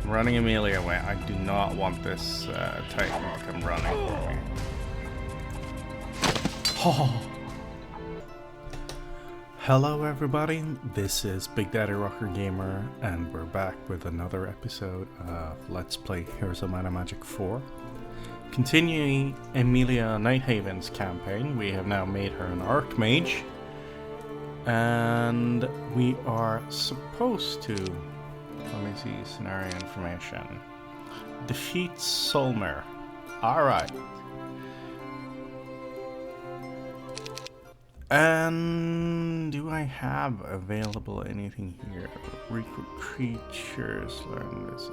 running Emilia away. I do not want this Titan to come running for me. Oh. Hello everybody, this is Big Daddy Rocker Gamer, and we're back with another episode of Let's Play Heroes of Might and Magic 4. Continuing Emilia Nighthaven's campaign, we have now made her an archmage, and we are supposed to, let me see, scenario information, defeat Solmyr. Alright. And do I have available anything here? Recruit creatures, learn this.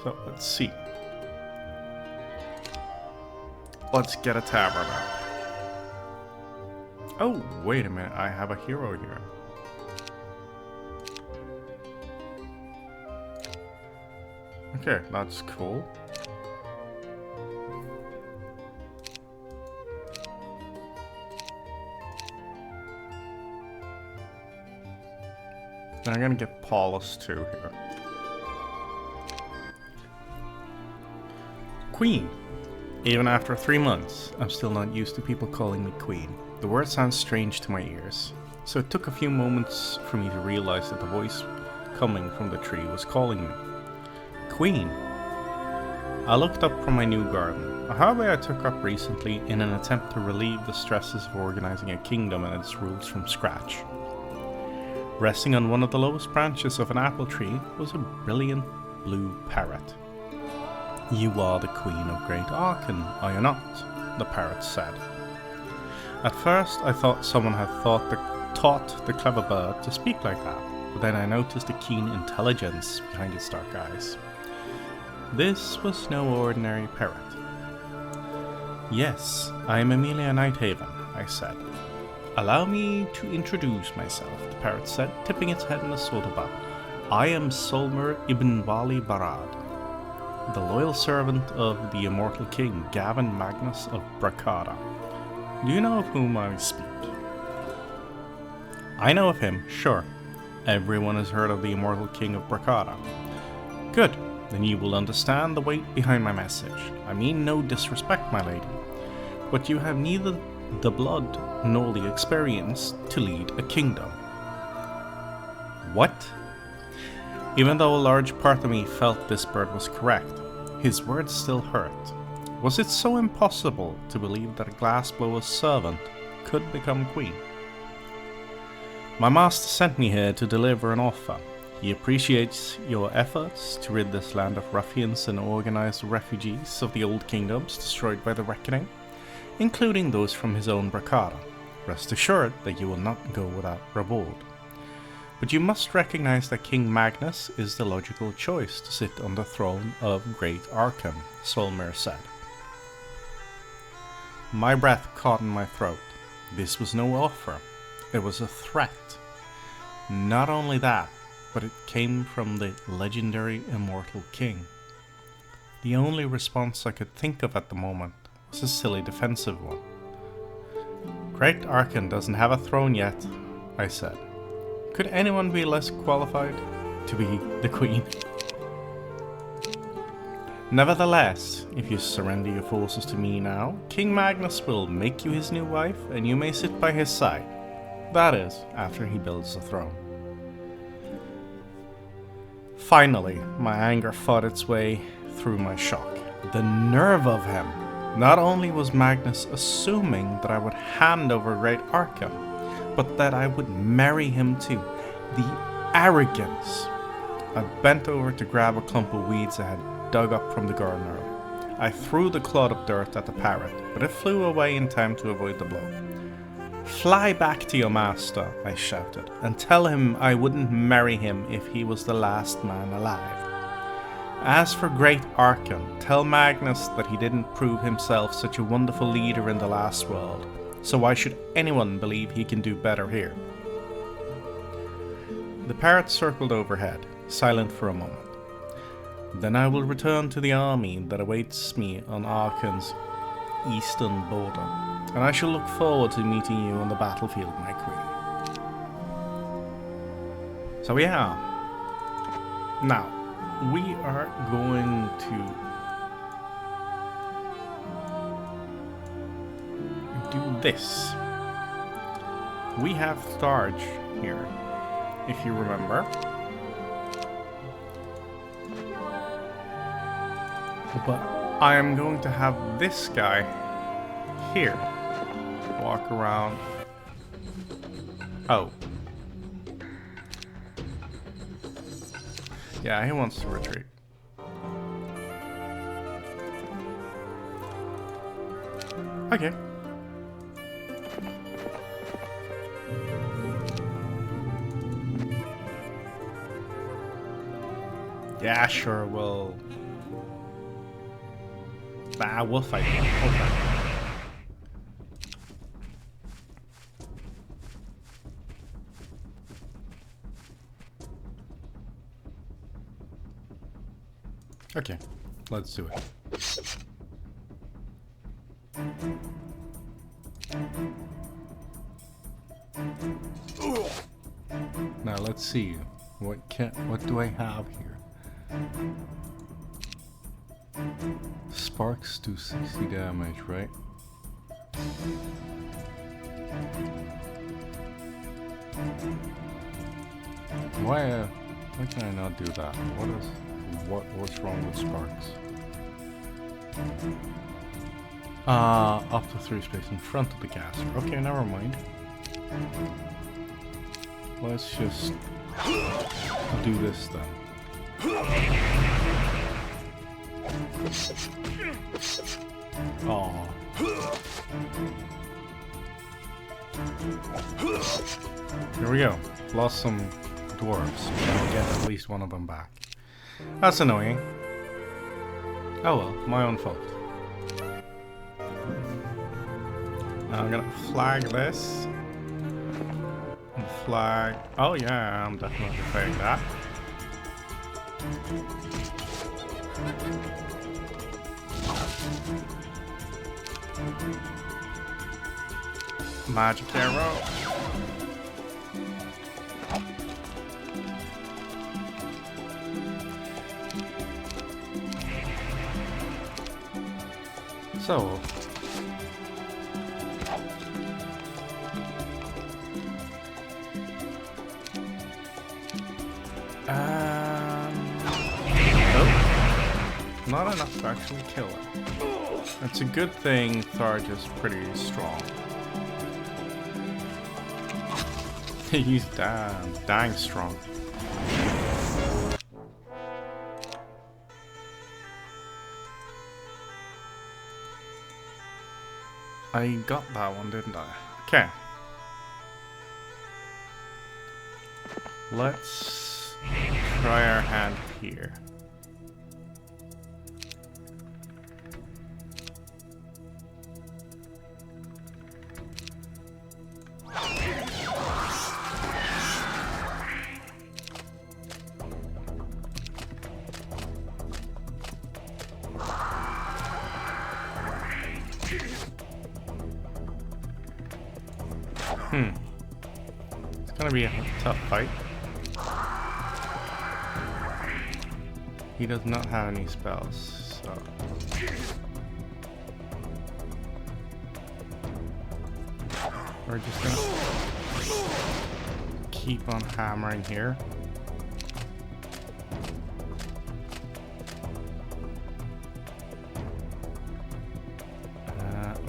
So let's see. Let's get a tavern up. Oh, wait a minute, I have a hero here. Okay, that's cool. I'm gonna get Paulus too here. Queen. Even after 3 months, I'm still not used to people calling me Queen. The word sounds strange to my ears, so it took a few moments for me to realize that the voice coming from the tree was calling me. Queen. I looked up from my new garden, a hobby I took up recently in an attempt to relieve the stresses of organizing a kingdom and its rules from scratch. Resting on one of the lowest branches of an apple tree was a brilliant blue parrot. You are the Queen of Great Arcan, are you not? The parrot said. At first I thought someone had taught the clever bird to speak like that, but then I noticed the keen intelligence behind its dark eyes. This was no ordinary parrot. Yes, I am Emilia Nighthaven, I said. Allow me to introduce myself, the parrot said, tipping its head in a sort of bow. I am Solmyr Ibn Wali Barad, the loyal servant of the immortal king, Gavin Magnus of Brakada. Do you know of whom I speak? I know of him, sure. Everyone has heard of the immortal king of Brakada. Good, then you will understand the weight behind my message. I mean no disrespect, my lady, but you have neither the blood nor the experience to lead a kingdom. What? Even though a large part of me felt this bird was correct, his words still hurt. Was it so impossible to believe that a glassblower's servant could become queen? My master sent me here to deliver an offer. He appreciates your efforts to rid this land of ruffians and organized refugees of the old kingdoms destroyed by the Reckoning, including those from his own Brakada. Rest assured that you will not go without reward. But you must recognize that King Magnus is the logical choice to sit on the throne of Great Arcan, Solmyr said. My breath caught in my throat. This was no offer. It was a threat. Not only that, but it came from the legendary immortal king. The only response I could think of at the moment was a silly defensive one. Great Arcan doesn't have a throne yet, I said. Could anyone be less qualified to be the queen? Nevertheless, if you surrender your forces to me now, King Magnus will make you his new wife, and you may sit by his side. That is, after he builds the throne. Finally, my anger fought its way through my shock. The nerve of him! Not only was Magnus assuming that I would hand over Great Arcan, but that I would marry him too. The arrogance! I bent over to grab a clump of weeds I had dug up from the garden earlier. I threw the clod of dirt at the parrot, but it flew away in time to avoid the blow. Fly back to your master, I shouted, and tell him I wouldn't marry him if he was the last man alive. As for Great Arcan, tell Magnus that he didn't prove himself such a wonderful leader in the last world, so why should anyone believe he can do better here? The parrot circled overhead, silent for a moment. Then I will return to the army that awaits me on Arcan's eastern border, and I shall look forward to meeting you on the battlefield, my queen. So yeah, Now, we are going to do this. We have Tharge here, if you remember. But I am going to have this guy here walk around. Oh. Yeah, he wants to retreat. Okay. Yeah, sure, we'll fight him. We'll fight him. Okay, let's do it. Now let's see. What do I have here? Sparks do 60 damage, right? Why can I not do that? What's wrong with sparks? Up to 3 space in front of the caster. Okay, never mind. Let's just do this then. Oh. Here we go. Lost some dwarves. I'll get at least one of them back. That's annoying. Oh well, my own fault. Now I'm gonna flag this. And flag. Oh yeah, I'm definitely fighting that. Magic arrow. So, not enough to actually kill it. It's a good thing Tharge is pretty strong. He's dang strong. I got that one, didn't I? Okay. Let's try our hand here. It's gonna be a tough fight. He does not have any spells, so... We're just gonna keep on hammering here.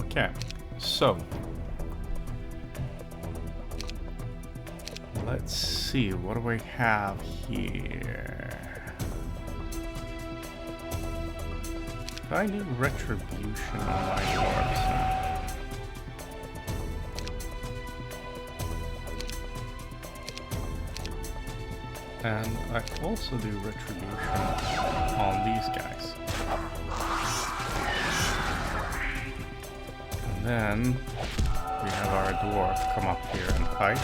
Okay, so... Let's see, what do we have here? I need retribution on my dwarves now. And I also do retribution on these guys. And then we have our dwarf come up here and fight.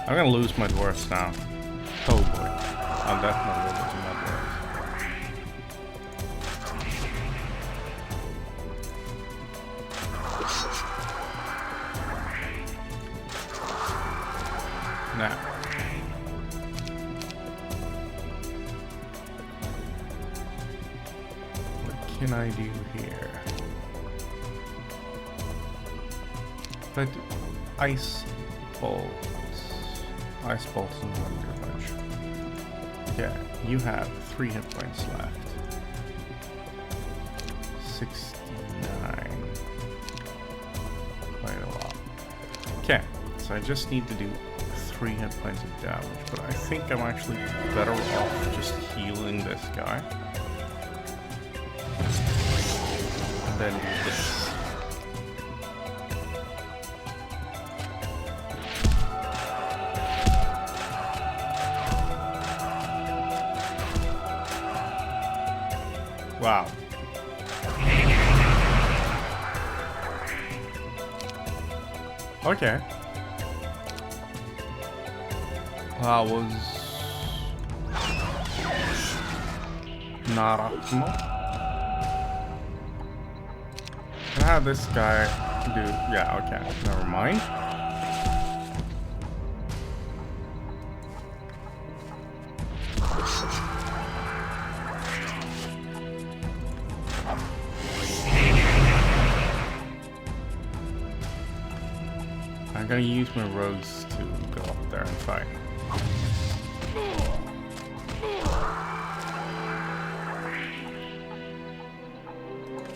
I'm gonna lose my dwarfs now. Oh boy. I'm definitely losing my dwarfs. Now, what can I do here? But ice bolts. Ice bolts don't do much. Yeah, you have 3 hit points left. 69. Quite a lot. Okay, so I just need to do 3 hit points of damage, but I think I'm actually better off just healing this guy. And then do this. Wow. Okay. That was not optimal. I had this guy do, yeah, okay, never mind. I'm gonna use my rogues to go up there and fight.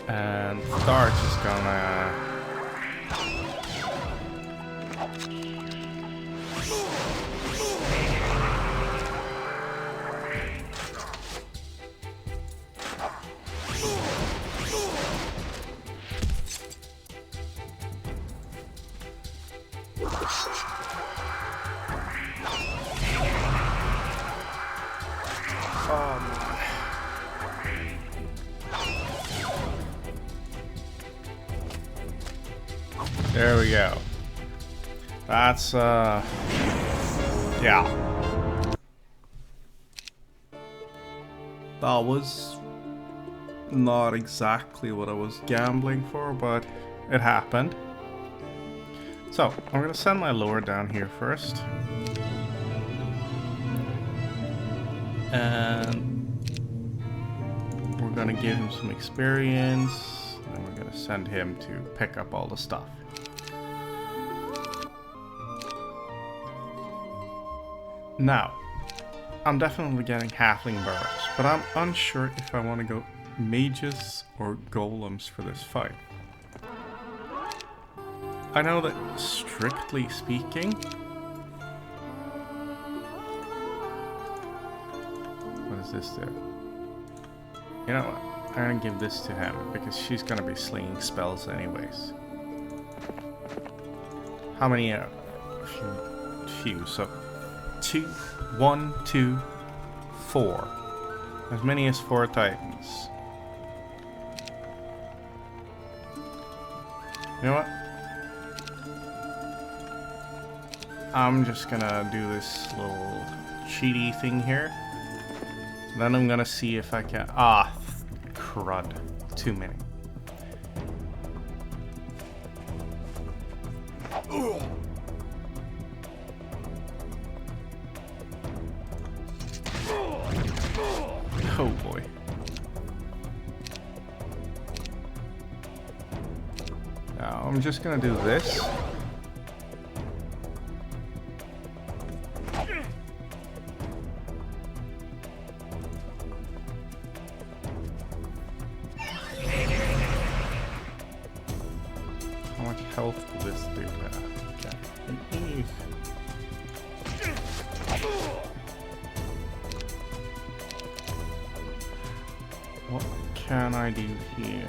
And Starch is gonna there we go. That's, yeah. That was not exactly what I was gambling for, but it happened. So, I'm gonna send my lord down here first. And we're gonna give him some experience, and we're gonna send him to pick up all the stuff. Now, I'm definitely getting halfling burrows, but I'm unsure if I want to go mages or golems for this fight. I know that, strictly speaking, what does this do? You know what? I'm gonna give this to him because she's gonna be slinging spells anyways. How many? Few. So 2, 1, 2, 4. As many as 4 titans. You know what? I'm just gonna do this little cheaty thing here. Then I'm gonna see if I can. Ah, crud. Too many. Oh boy. Now I'm just gonna do this. How much health does this dude have? Okay. What can I do here?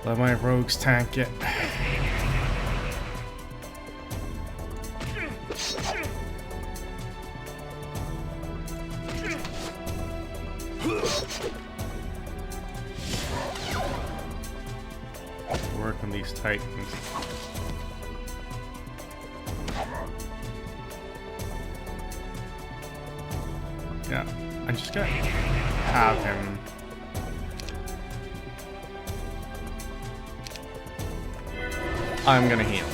Let my rogues tank it. work on these titans. Yeah, I'm just gonna have him. I'm gonna heal.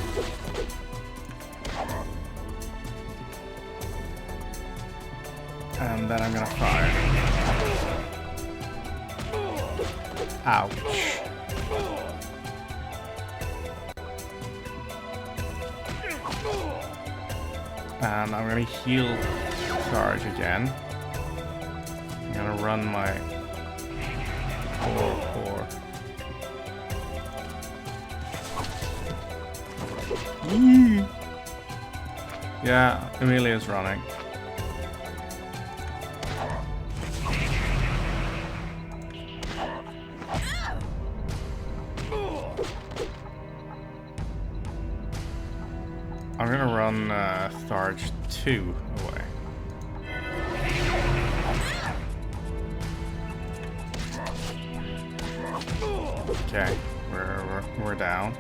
And then I'm gonna fire. Ouch. And I'm gonna heal charge again. I'm gonna run my 4-4. Yeah, Emilia's running. I'm gonna run Tharge 2 away. Okay, we're down.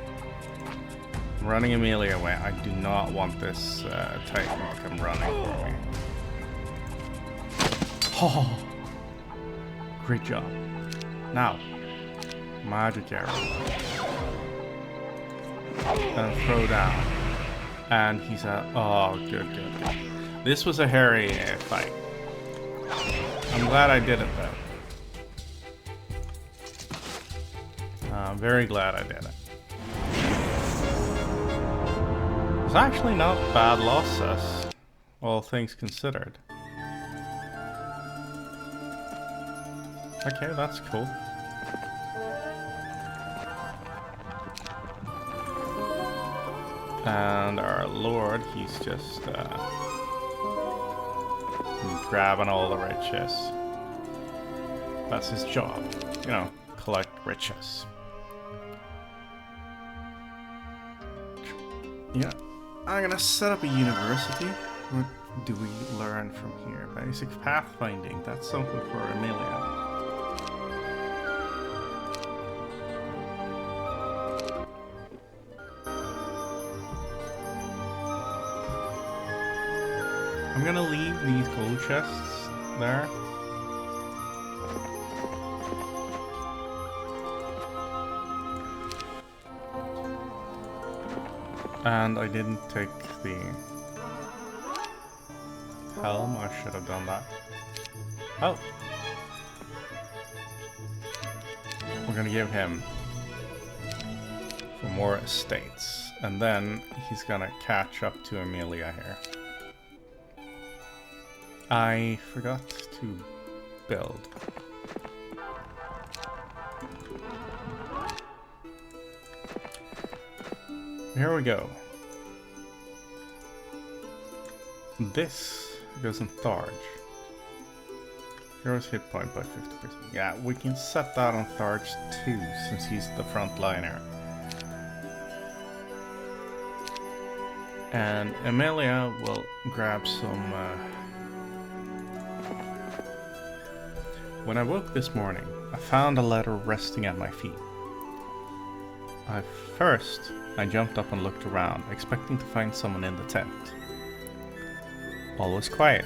I'm running Emilia away. I do not want this Titan to come running for me. Oh, great job. Now, magic arrow. And throw down. And he's oh, good. This was a hairy fight. I'm glad I did it though. I'm very glad I did it. It's actually not bad losses, all things considered. Okay, that's cool. And our lord, he's just grabbing all the riches. That's his job, you know, collect riches. Yeah, I'm gonna set up a university. What do we learn from here? Basic pathfinding, that's something for Emilia. I'm gonna leave these gold chests there. And I didn't take the helm. I should have done that. Oh. We're gonna give him for more estates. And then he's gonna catch up to Emilia here. I forgot to build. Here we go. This goes in Tharge. Hero's hit point by 50%. Yeah, we can set that on Tharge too, since he's the frontliner. And Emilia will grab some... When I woke this morning, I found a letter resting at my feet. First, I jumped up and looked around, expecting to find someone in the tent. All was quiet.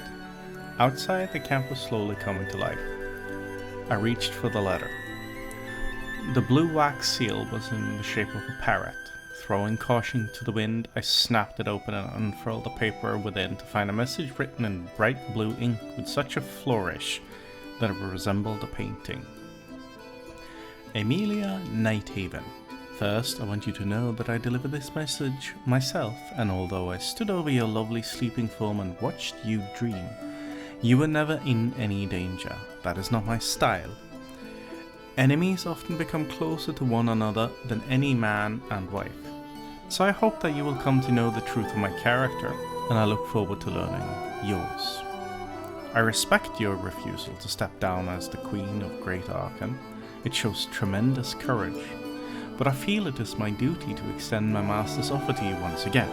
Outside, the camp was slowly coming to life. I reached for the letter. The blue wax seal was in the shape of a parrot. Throwing caution to the wind, I snapped it open and unfurled the paper within to find a message written in bright blue ink with such a flourish that it resembled a painting. Emilia Nighthaven. First, I want you to know that I delivered this message myself, and although I stood over your lovely sleeping form and watched you dream, you were never in any danger. That is not my style. Enemies often become closer to one another than any man and wife. So I hope that you will come to know the truth of my character, and I look forward to learning yours. I respect your refusal to step down as the Queen of Great Arcan. It shows tremendous courage. But I feel it is my duty to extend my master's offer to you once again.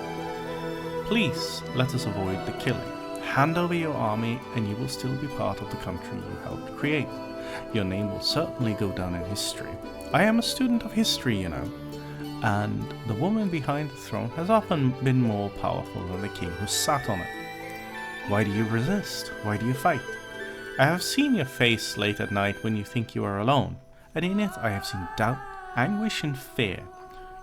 Please, let us avoid the killing. Hand over your army and you will still be part of the country you helped create. Your name will certainly go down in history. I am a student of history, you know. and the woman behind the throne has often been more powerful than the king who sat on it. Why do you resist? Why do you fight? I have seen your face late at night when you think you are alone, and in it I have seen doubt, anguish and fear.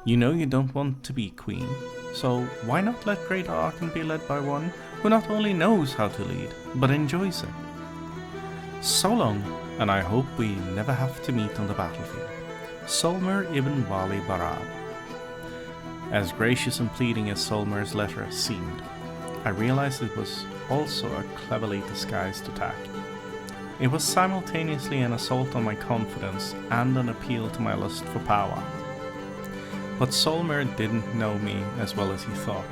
You know you don't want to be queen, so why not let Great Arcan be led by one who not only knows how to lead, but enjoys it? So long, and I hope we never have to meet on the battlefield. Solmyr Ibn Wali Barad. As gracious and pleading as Solmyr's letter seemed, I realized it was also a cleverly disguised attack. It was simultaneously an assault on my confidence and an appeal to my lust for power. But Solmyr didn't know me as well as he thought.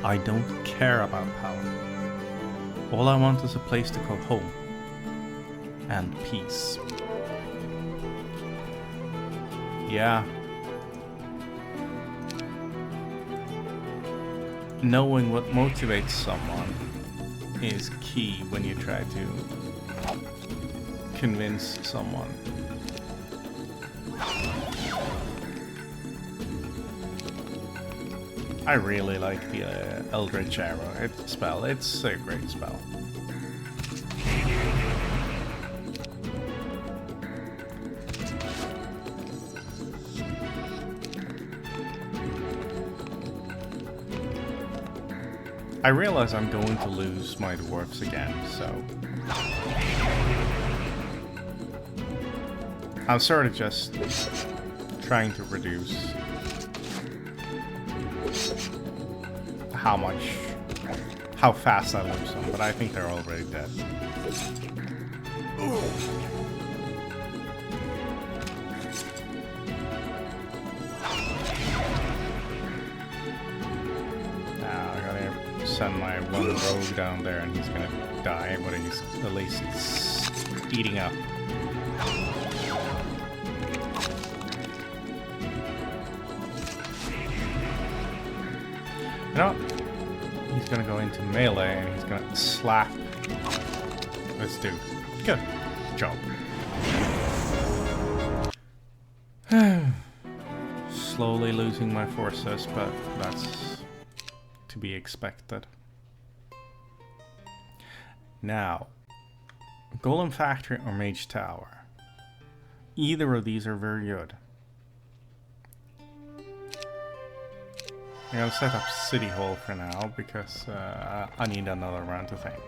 I don't care about power. All I want is a place to call home. And peace. Yeah. Knowing what motivates someone is key when you try to convince someone. I really like the Eldritch Arrow spell. It's a great spell. I realize I'm going to lose my dwarves again, so I'm sort of just trying to reduce how fast I lose them, but I think they're already dead. Now I gotta send my one rogue down there and he's gonna die, but he's at least eating up. You know, he's gonna go into melee and he's gonna slap this dude. Good job. Slowly losing my forces, but that's to be expected. Now, Golem Factory or Mage Tower. Either of these are very good. I'm gonna set up City Hall for now because I need another round to think.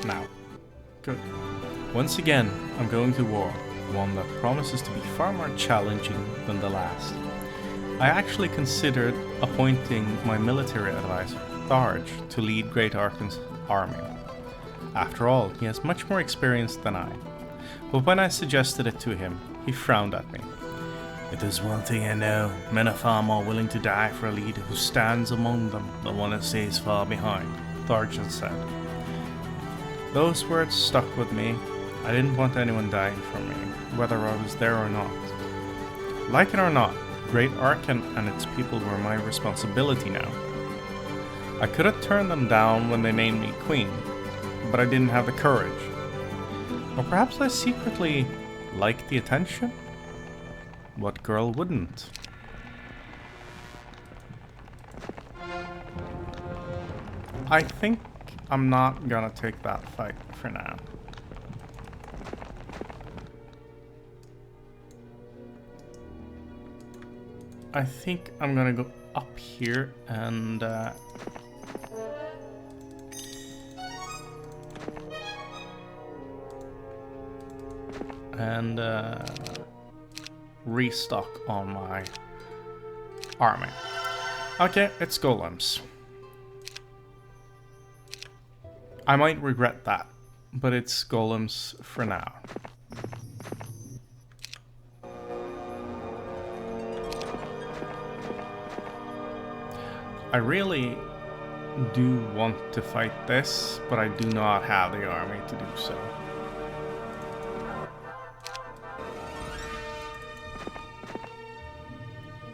Now, good. Once again, I'm going to war, one that promises to be far more challenging than the last. I actually considered appointing my military advisor, Tharge, to lead Great Arcan's army. After all, he has much more experience than I. But when I suggested it to him, he frowned at me. It is one thing I know, men are far more willing to die for a leader who stands among them than one that stays far behind, Tharge said. Those words stuck with me. I didn't want anyone dying for me, whether I was there or not. Like it or not, Great Arcan and its people were my responsibility now. I could have turned them down when they named me queen, but I didn't have the courage. Or perhaps I secretly liked the attention? What girl wouldn't? I think I'm not gonna take that fight for now. I think I'm gonna go up here and restock on my army. Okay, it's golems. I might regret that, but it's golems for now. I really do want to fight this, but I do not have the army to do so.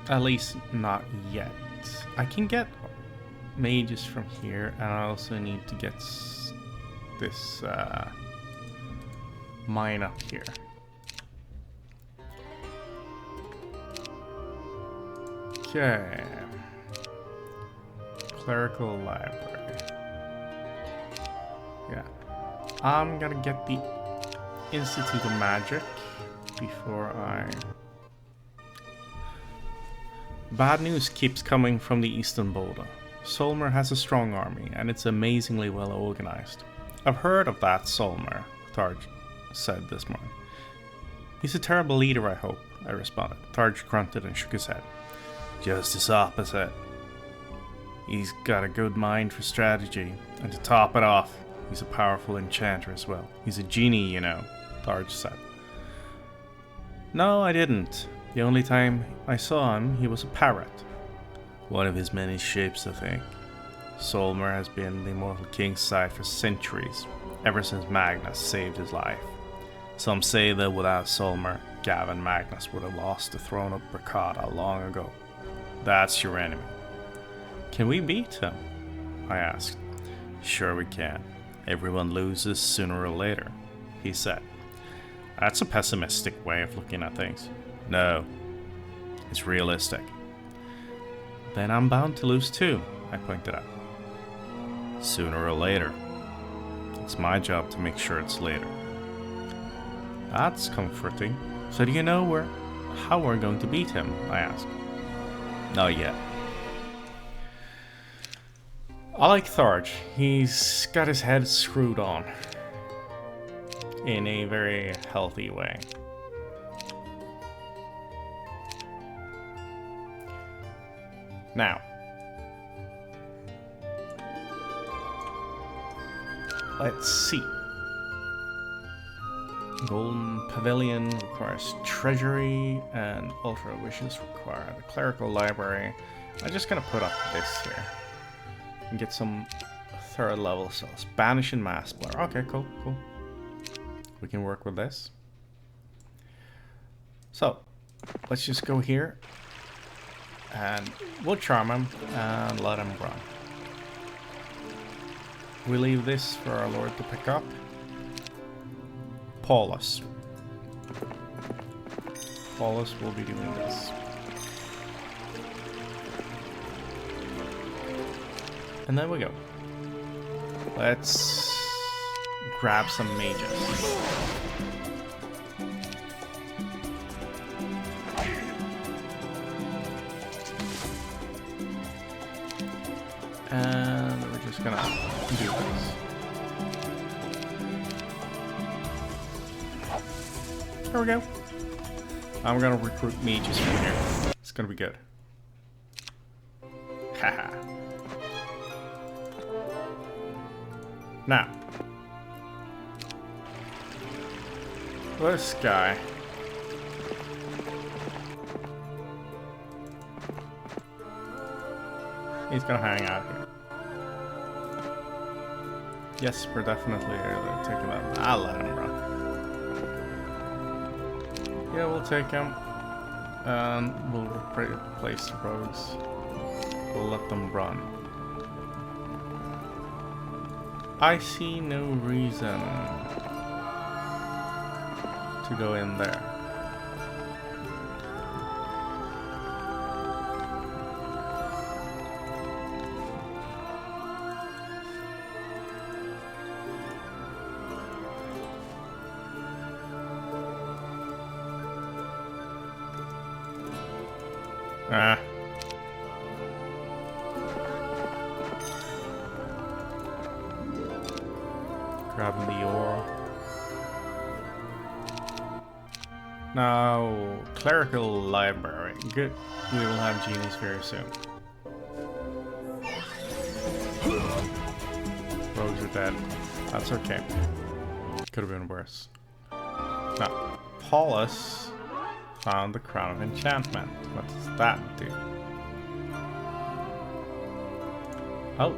At least not yet. I can get mages from here, and I also need to get this mine up here. Okay. Clerical library. Yeah. I'm gonna get the Institute of Magic before I... Bad news keeps coming from the Eastern border. Solmyr has a strong army, and it's amazingly well organized. I've heard of that Solmyr, Tharj said this morning. He's a terrible leader, I hope, I responded. Tharj grunted and shook his head. Just his opposite. He's got a good mind for strategy, and to top it off, he's a powerful enchanter as well. He's a genie, you know, Tharj said. No, I didn't. The only time I saw him, he was a parrot. One of his many shapes, I think. Solmyr has been the immortal king's side for centuries, ever since Magnus saved his life. Some say that without Solmyr, Gavin Magnus would have lost the throne of Bracada long ago. That's your enemy. Can we beat him? I asked. Sure we can. Everyone loses sooner or later, he said. That's a pessimistic way of looking at things. No, it's realistic. Then I'm bound to lose too, I pointed out. Sooner or later. It's my job to make sure it's later. That's comforting. So do you know how we're going to beat him? I asked. Not yet. I like Tharj. He's got his head screwed on. In a very healthy way. Now, let's see. Golden Pavilion requires treasury, and Ultra Wishes require the clerical library. I'm just gonna put up this here and get some third level cells. Banish and Mass Blur. Okay, cool. We can work with this. So, let's just go here. And we'll charm him and let him run. We leave this for our lord to pick up. Paulus. Paulus will be doing this. And there we go. Let's grab some mages. And we're just gonna do this. There we go. I'm gonna recruit mages from here. It's gonna be good. Haha. Now, this guy. He's gonna hang out here. Yes, we're definitely taking that. I'll let him run. Yeah, we'll take him. And we'll replace the rogues. We'll let them run. I see no reason to go in there. Ah. Grabbing the ore. Now, clerical library. Good. We will have genies very soon. Rogues are dead. That's okay. Could have been worse. Now, Paulus found the Crown of Enchantment. What does that do? Oh.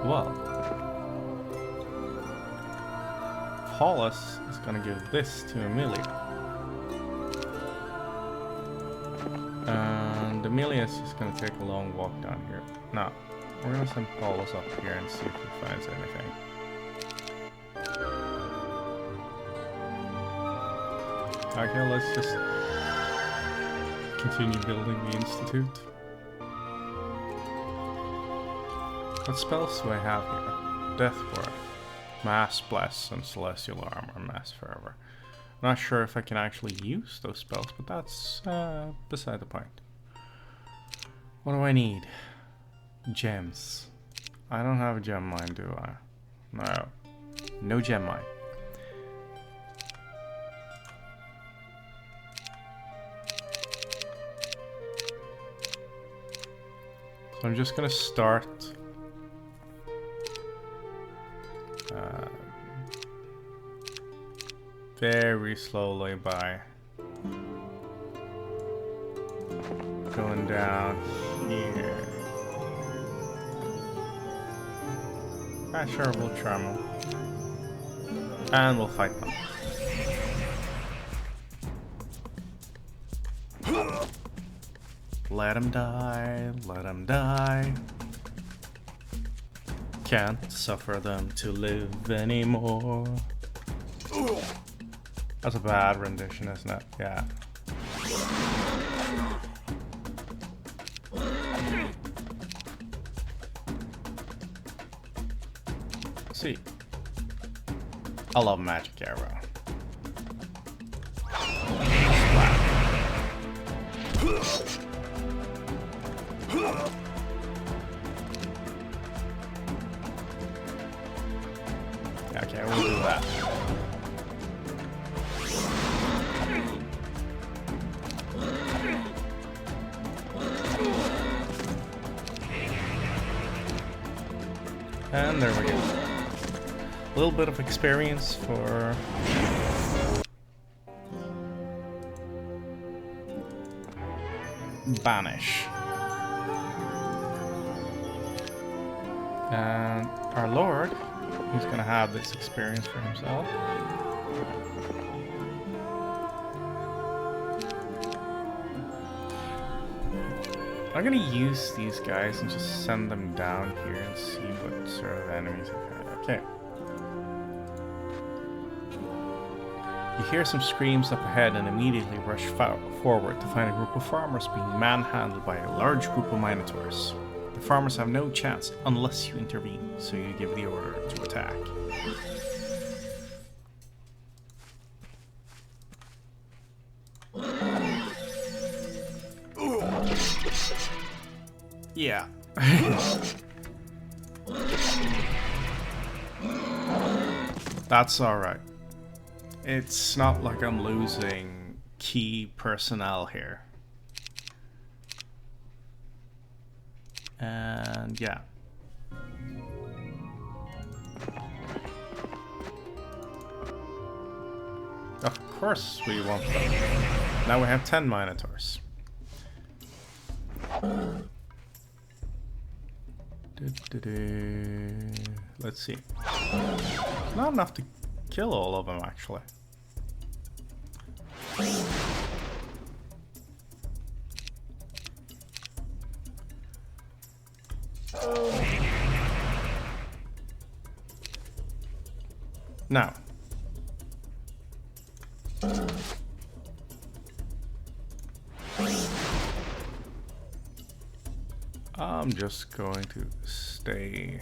Well. Paulus is gonna give this to Emilia. And Emilias is gonna take a long walk down here. Now, we're gonna send Paulus up here and see if he finds anything. Okay, let's just Continue building the institute. What spells do I have here? Death Ward, Mass Bless, and Celestial Armor, Mass Fervor. Not sure if I can actually use those spells, but that's beside the point. What do I need? Gems. I don't have a gem mine, do I? No. No gem mine. So I'm just gonna start very slowly by going down here. Sure, we'll charm them. And we'll fight them. Let him die, let him die. Can't suffer them to live anymore. That's a bad rendition, isn't it? Yeah. Let's see. I love Magic Arrow. Okay, we'll do that. And there we go. A little bit of experience for Banish. And our Lord, he's gonna have this experience for himself. I'm gonna use these guys and just send them down here and see what sort of enemies I've had. Okay. You hear some screams up ahead and immediately rush forward to find a group of farmers being manhandled by a large group of minotaurs. The farmers have no chance unless you intervene, so you give the order to attack. Yeah. That's alright. It's not like I'm losing key personnel here. And yeah. Of course we want them. Now we have 10 Minotaurs. Let's see. Not enough to kill all of them, actually. Now. I'm just going to stay.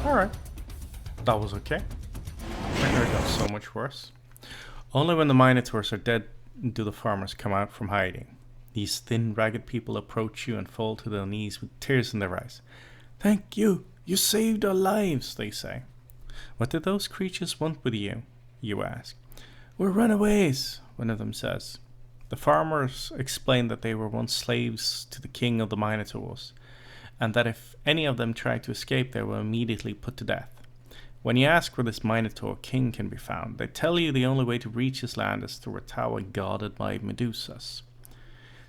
Alright. That was okay. I could have done so much worse. Only when the Minotaurs are dead do the farmers come out from hiding. These thin, ragged people approach you and fall to their knees with tears in their eyes. "Thank you! You saved our lives," they say. "What did those creatures want with you?" you ask. "We're runaways," one of them says. The farmers explain that they were once slaves to the king of the Minotaurs, and that if any of them tried to escape, they were immediately put to death. When you ask where this Minotaur king can be found, they tell you the only way to reach his land is through a tower guarded by Medusas.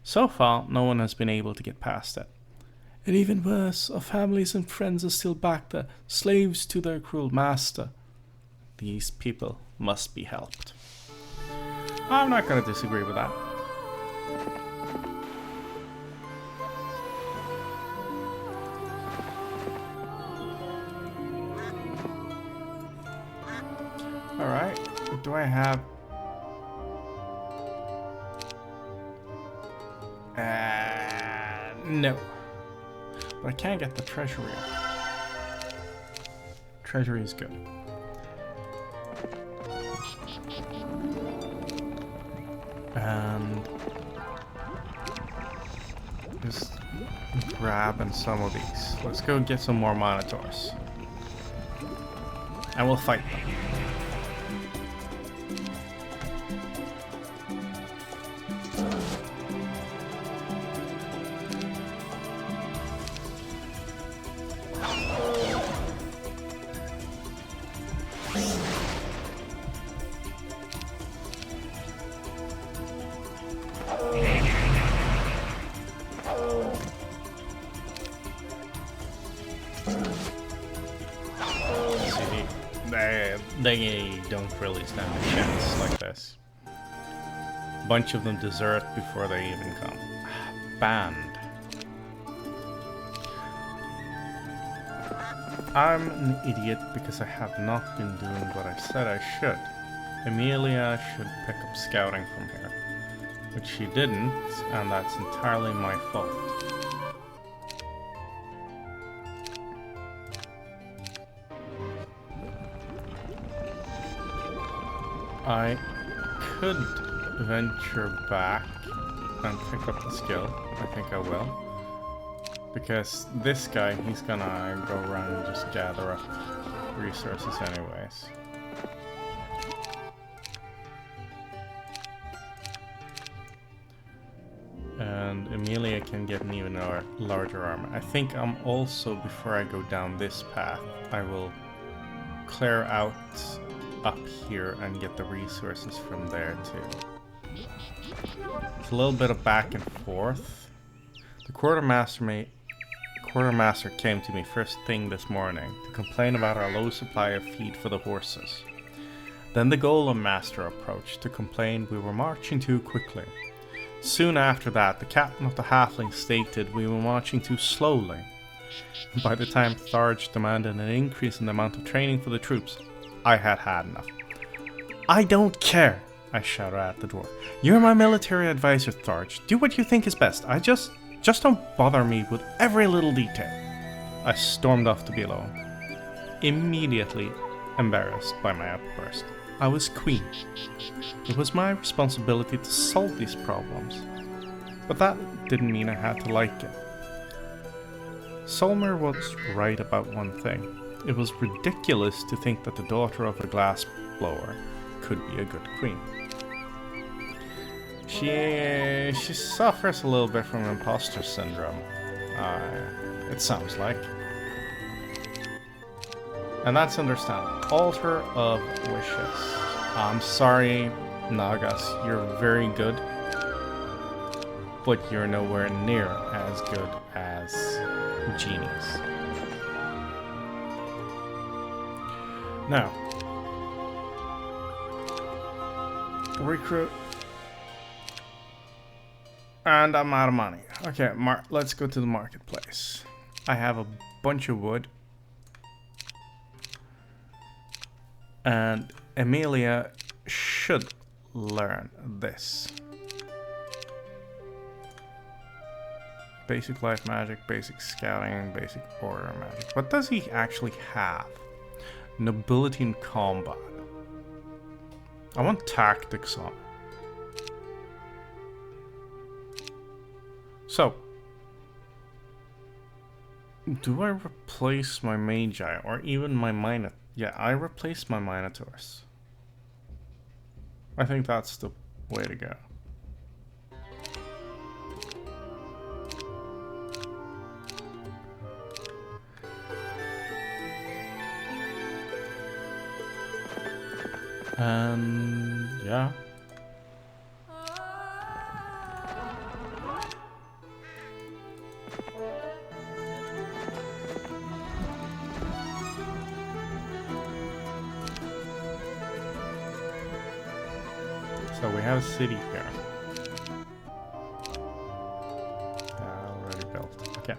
So far, no one has been able to get past it. And even worse, our families and friends are still back there, slaves to their cruel master. These people must be helped. I'm not going to disagree with that. Alright, do I have... no. But I can't get the treasury. Treasury is good. And... just grabbing some of these. Let's go get some more monitors. And we'll fight them. They don't really stand a chance like this. A bunch of them desert before they even come. Banned. I'm an idiot because I have not been doing what I said I should. Emilia should pick up scouting from here. But she didn't, and that's entirely my fault. I could venture back and pick up the skill. I think I will. Because this guy, he's gonna go around and just gather up resources anyways. And Emilia can get an even larger armor. I think I'm also, before I go down this path, I will clear out up here and get the resources from there too. It's a little bit of back and forth. The quartermaster came to me first thing this morning to complain about our low supply of feed for the horses. Then the golem master approached to complain we were marching too quickly. Soon after that, the captain of the halflings stated we were marching too slowly. By the time Tharge demanded an increase in the amount of training for the troops, I had had enough. I don't care, I shouted at the dwarf. You're my military advisor, Tharge. Do what you think is best. Just don't bother me with every little detail. I stormed off to be alone, immediately embarrassed by my outburst. I was queen. It was my responsibility to solve these problems. But that didn't mean I had to like it. Solmyr was right about one thing. It was ridiculous to think that the daughter of a glass blower could be a good queen. She suffers a little bit from imposter syndrome, it sounds like. And that's understandable. Altar of Wishes. I'm sorry, Nagas, you're very good, but you're nowhere near as good as genies. Now, recruit, and I'm out of money. Okay, let's go to the marketplace. I have a bunch of wood, and Emilia should learn this. Basic life magic, basic scouting, basic order magic. What does he actually have? Nobility in combat. I want tactics on. So, do I replace my magi or even my minotaur? Yeah, I replaced my minotaurs. I think that's the way to go. And yeah. So we have a city here. Already built. Okay.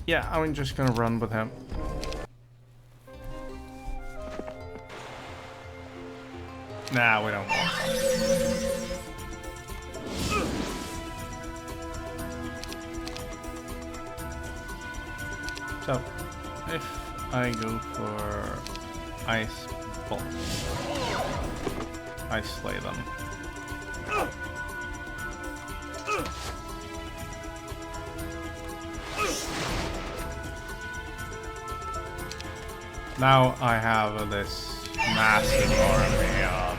Yeah, I'm just gonna run with him. Nah, we don't want that. So, if I go for ice bolt, I slay them. Now I have this massive army of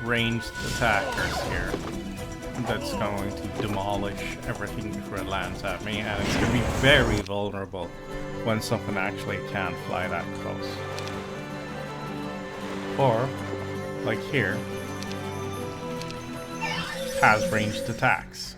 ranged attackers here that's going to demolish everything before it lands at me, and it's going to be very vulnerable when something actually can fly that close. Or, like here, has ranged attacks.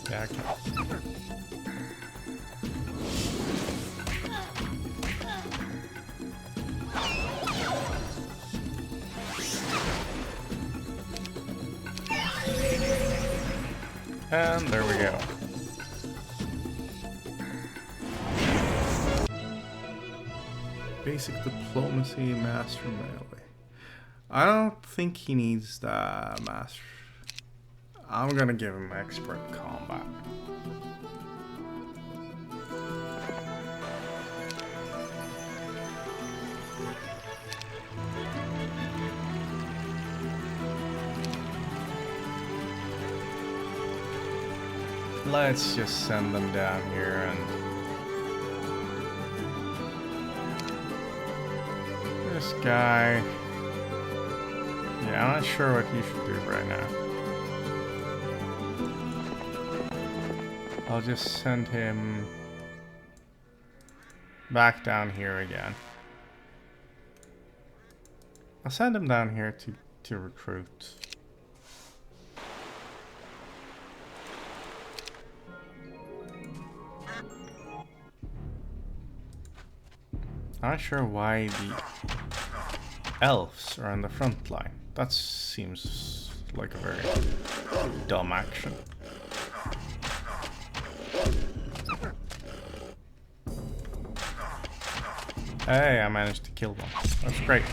Yeah, and there we go. Basic diplomacy, master melee. I don't think he needs the master. I'm gonna give him expert combat. Let's just send them down here and this guy. Yeah, I'm not sure what he should do right now. I'll just send him back down here again. I'll send him down here to recruit. I'm not sure why the elves are on the front line. That seems like a very dumb action. Hey, I managed to kill one. That's great.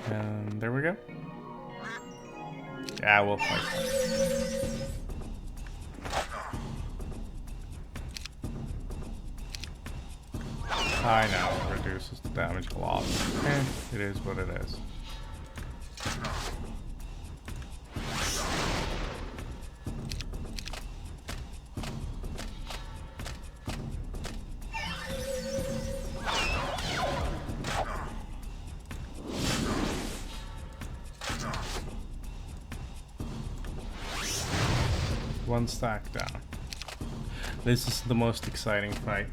And there we go. Yeah, we'll fight them. I know, it reduces the damage a lot. It is what it is. One stack down. This is the most exciting fight.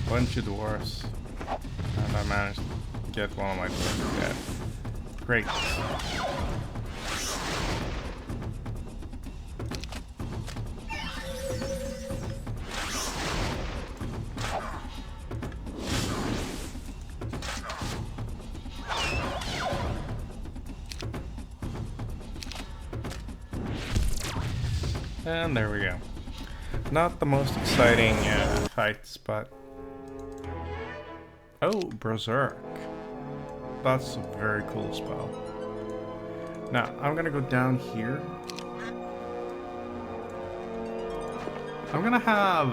Bunch of dwarves. And I managed to get one of my dwarves dead. Great. And there we go. Not the most exciting fights, but... Oh, Berserk. That's a very cool spell. Now, I'm gonna go down here. I'm gonna have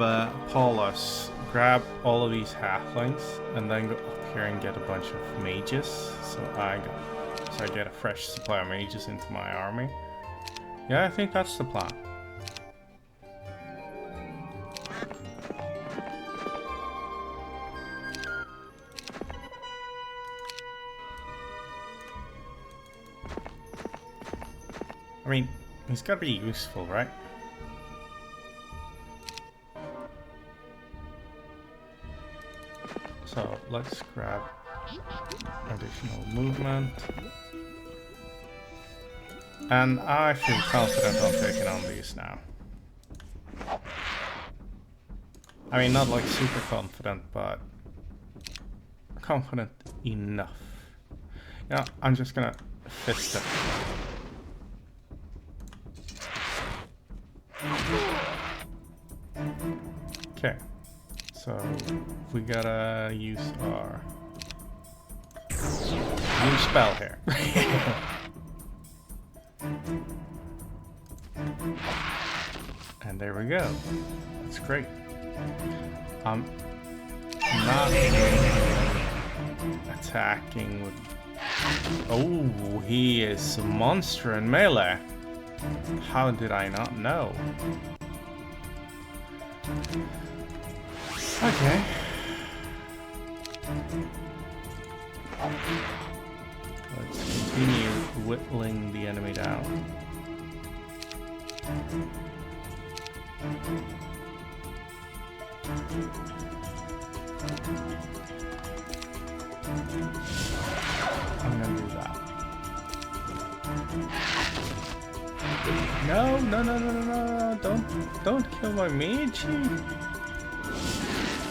Paulus grab all of these halflings and then go up here and get a bunch of mages. So I get a fresh supply of mages into my army. Yeah, I think that's the plan. I mean, he's gotta be useful, right? So let's grab additional movement. And I feel confident on taking on these now. I mean, not like super confident, but confident enough. Yeah, I'm just gonna fist it. Okay, so we gotta use our new spell here. And there we go. That's great. I'm not attacking with... Oh, he is a monster in melee. How did I not know? Okay. Let's continue whittling the enemy down. I'm gonna do that. No, don't kill my mage.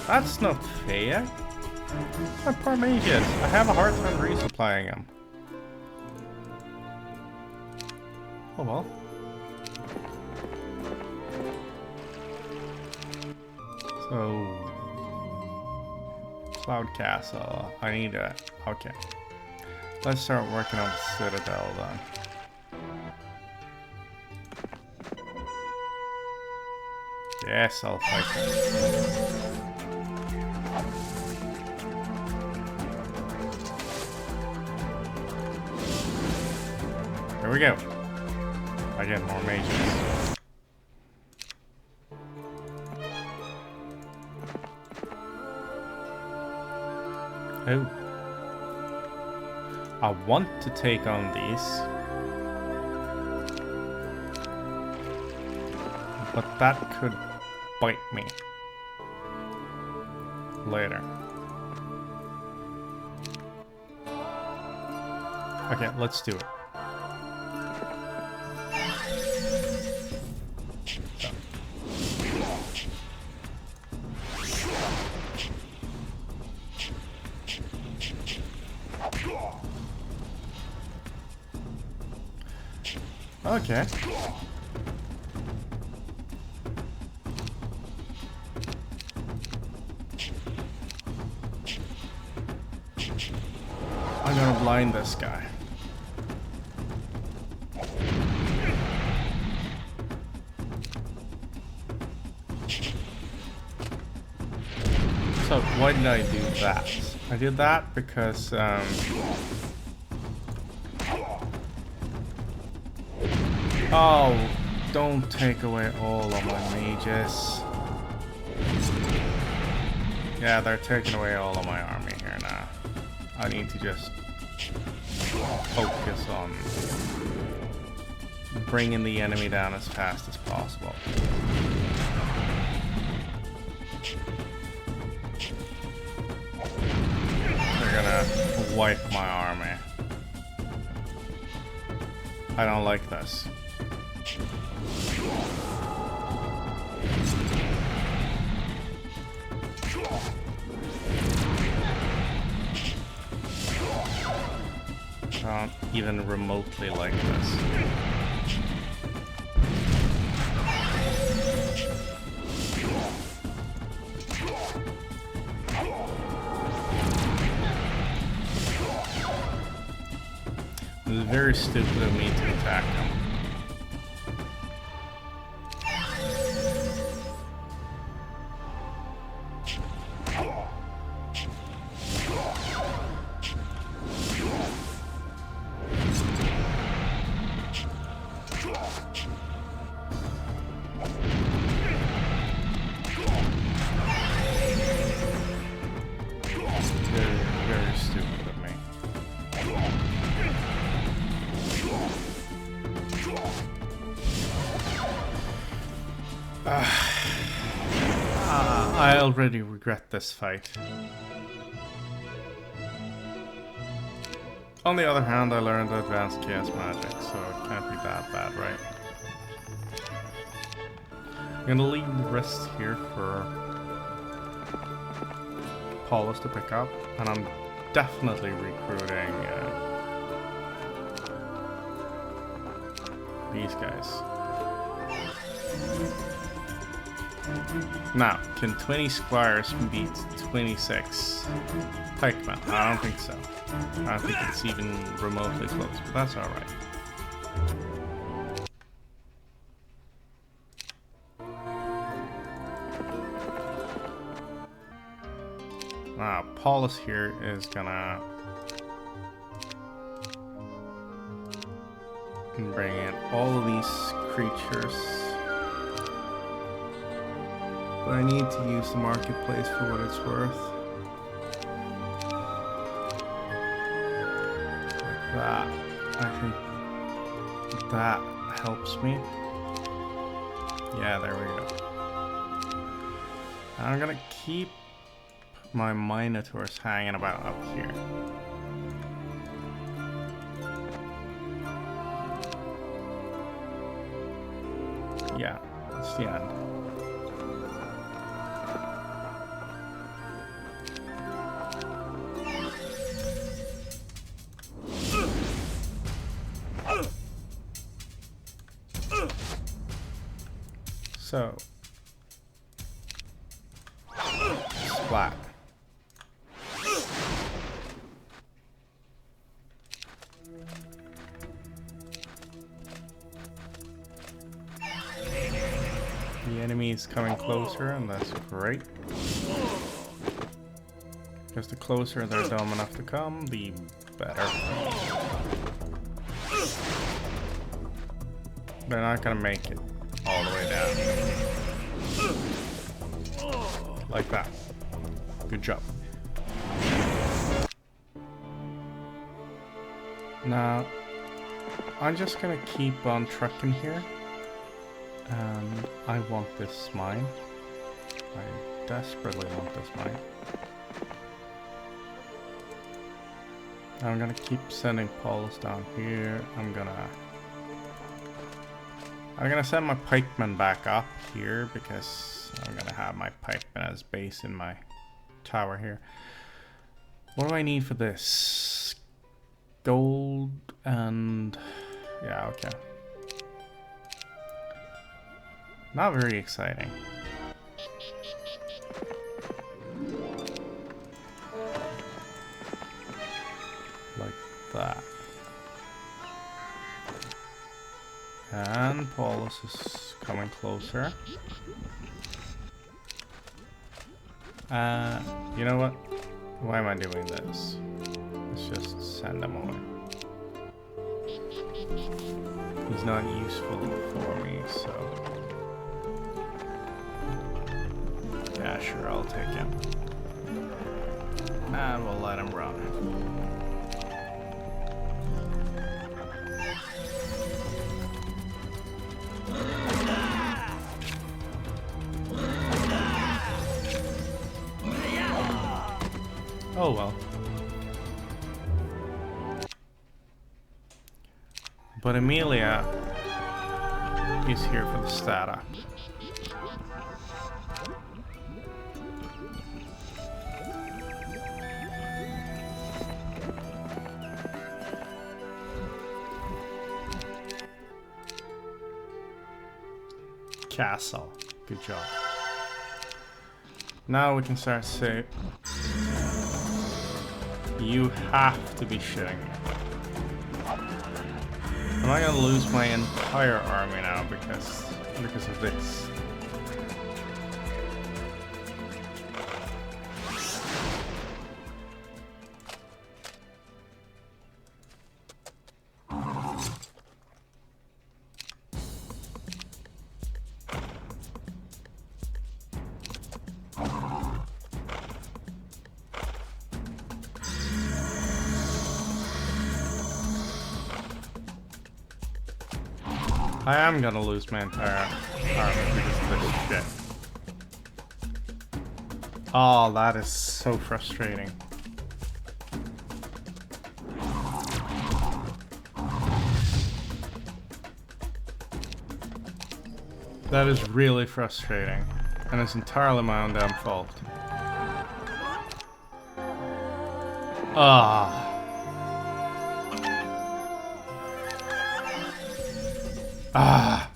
That's not fair. My poor mages. I have a hard time resupplying him. Oh well. So, Cloud Castle. I need a... Okay. Let's start working on the Citadel then. Yes, I'll fight them. Here we go. I get more mages. Oh. I want to take on these. But that could bite me later. Okay, let's do it. Okay. I'm gonna blind this guy. So why did I do that? I did that because oh, don't take away all of my mages. Yeah, they're taking away all of my army here now. I need to just focus on bringing the enemy down as fast as possible. They're gonna wipe my army. I don't like this. I don't even remotely like this. It was very stupid of me to attack him. I already regret this fight. On the other hand, I learned advanced chaos magic, so it can't be that bad, right? I'm gonna leave the rest here for Paulus to pick up, and I'm definitely recruiting these guys. Now, can 20 squires beat 26 pikemen? I don't think so. I don't think it's even remotely close, but that's alright. Now, Paulus here is gonna bring in all of these creatures. But I need to use the marketplace for what it's worth. Like that. I think that helps me. Yeah, there we go. I'm gonna keep my minotaurs hanging about up here. Yeah, that's the end. So, splat. The enemy is coming closer, and that's great. Because the closer they're dumb enough to come, the better. They're not gonna make it all the way down. Like that. Good job. Now, I'm just gonna keep on trucking here. And I want this mine. I desperately want this mine. I'm gonna keep sending Paulus down here. I'm gonna send my pikemen back up here because I'm gonna have my pikemen as base in my tower here. What do I need for this? Gold and... yeah, okay. Not very exciting. Like that. And Paulus is coming closer. You know what? Why am I doing this? Let's just send him away. He's not useful for me, so... yeah, sure, I'll take him. And we'll let him run. Oh well. But Emilia is here for the stata. Castle. Good job. Now we can start saying, you have to be shitting me. Am I gonna lose my entire army now because of this? I am gonna lose my entire army because of this shit. Oh, that is so frustrating. That is really frustrating, and it's entirely my own damn fault. Ah. Ah.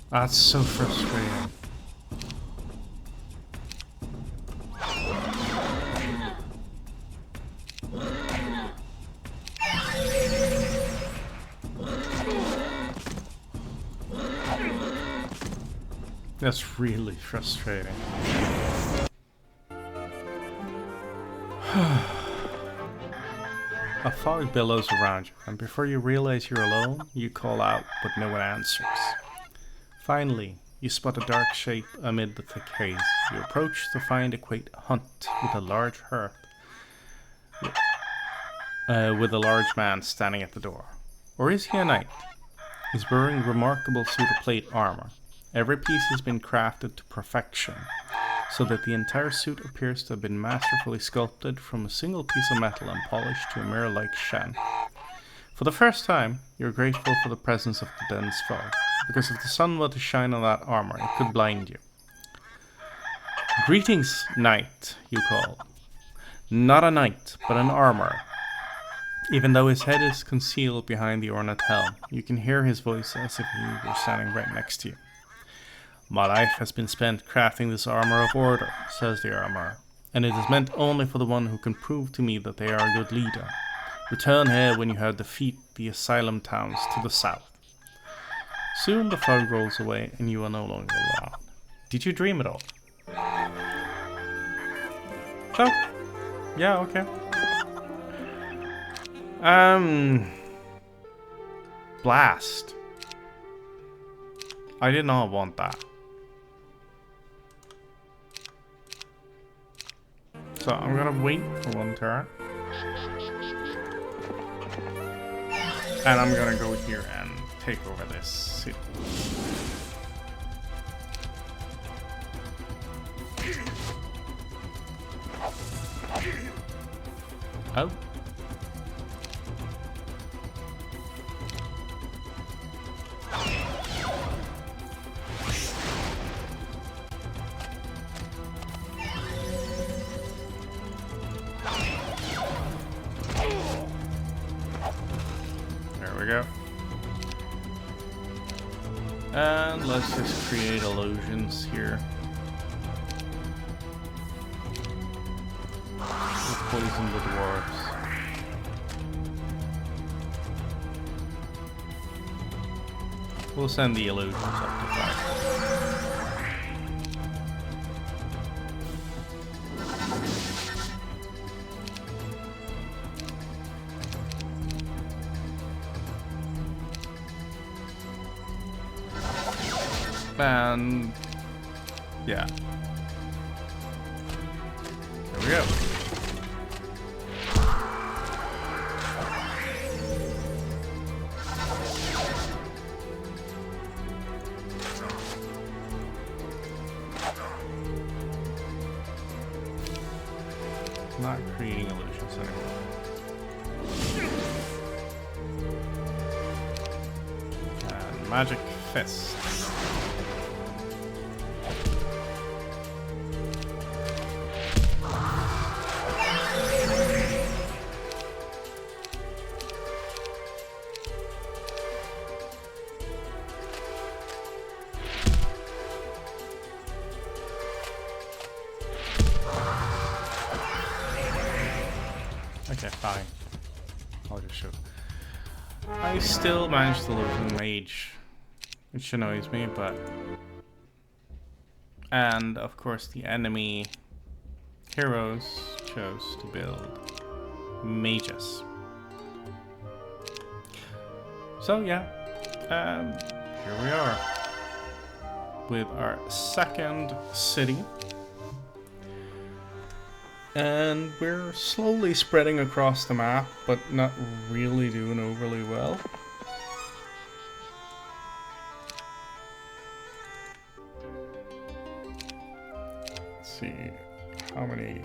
That's so frustrating. That's really frustrating. A fog billows around you, and before you realize you're alone, you call out, but no one answers. Finally, you spot a dark shape amid the thick haze. You approach to find a quaint hut with a large hearth, with a large man standing at the door. Or is he a knight? He's wearing remarkable suit of plate armor. Every piece has been crafted to perfection, so that the entire suit appears to have been masterfully sculpted from a single piece of metal and polished to a mirror-like shine. For the first time, you're grateful for the presence of the dense fog, because if the sun were to shine on that armor, it could blind you. Greetings, knight, you call. Not a knight, but an armorer. Even though his head is concealed behind the ornate helm, you can hear his voice as if he were standing right next to you. My life has been spent crafting this armor of order, says the armorer, and it is meant only for the one who can prove to me that they are a good leader. Return here when you have defeated the asylum towns to the south. Soon the fog rolls away and you are no longer alone. Did you dream it all? Oh, yeah, okay. Blast. I did not want that. So I'm gonna wait for one turn. And I'm gonna go here and take over this city. Oh. Go. And let's just create illusions here. We'll poison the dwarves. We'll send the illusions up to 5. And yeah, there we go. Not creating illusions anymore. And magic fist. Okay, fine. I'll just shoot. I still managed to lose a mage, which annoys me, but... And, of course, the enemy heroes chose to build mages. So, yeah. Here we are. With our second city. And we're slowly spreading across the map, but not really doing overly well. Let's see, how many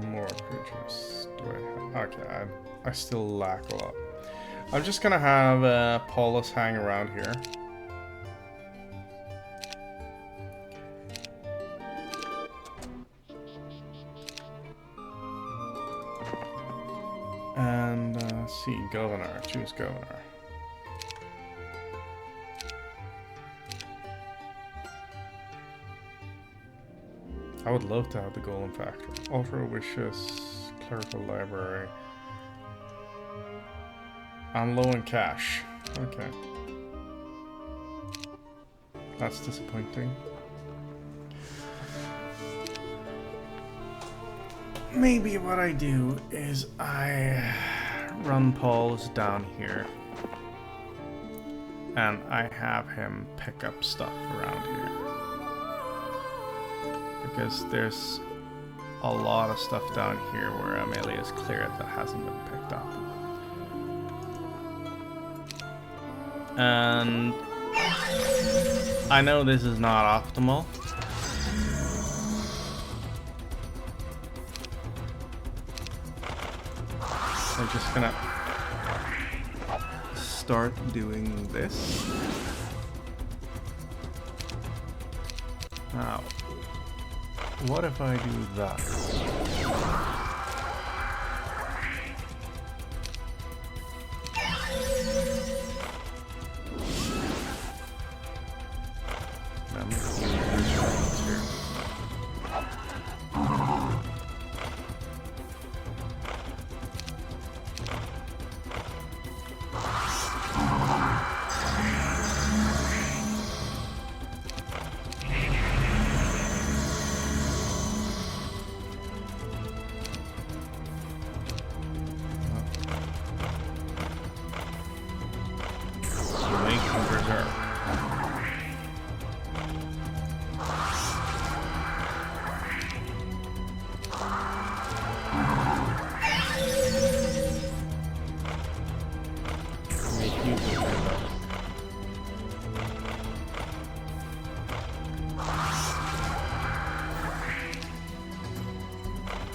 more creatures do I have? Okay, I still lack a lot. I'm just gonna have Paulus hang around here. And see, governor, choose governor. I would love to have the Golem Factory. Ultra Wishes, Clerical Library. I'm low in cash. Okay. That's disappointing. Maybe what I do is I run Paul's down here. And I have him pick up stuff around here. Because there's a lot of stuff down here where Emilias cleared that hasn't been picked up. And I know this is not optimal. I'm just gonna start doing this. Now, what if I do that?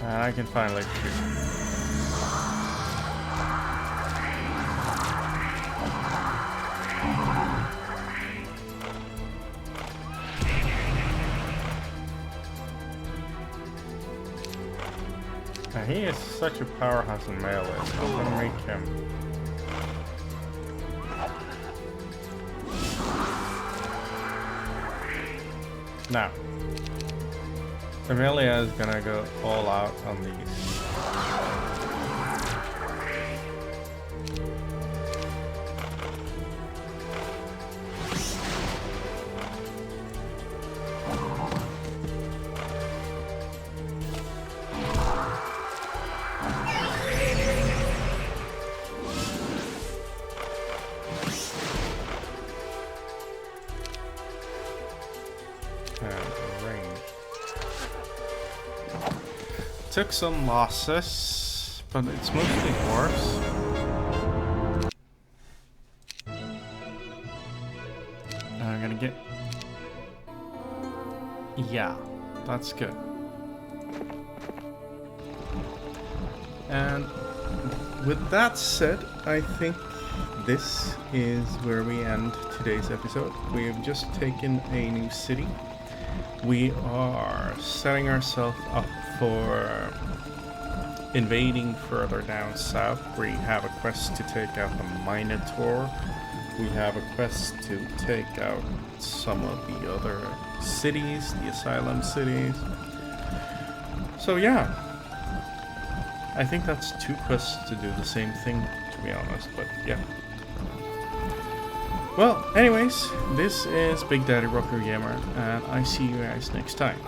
And I can finally shoot. Now, he is such a powerhouse in melee, so I'm gonna make him. Now, Emilia is gonna go all out on these. Took some losses, but it's mostly horse. I'm gonna get... Yeah, that's good. And with that said, I think this is where we end today's episode. We have just taken a new city. We are setting ourselves up for invading further down south. We have a quest to take out the Minotaur. We have a quest to take out some of the other cities, the asylum cities. So yeah, I think that's 2 quests to do the same thing, to be honest, but yeah. Well, anyways, this is Big Daddy Rocker Gamer, and I see you guys next time.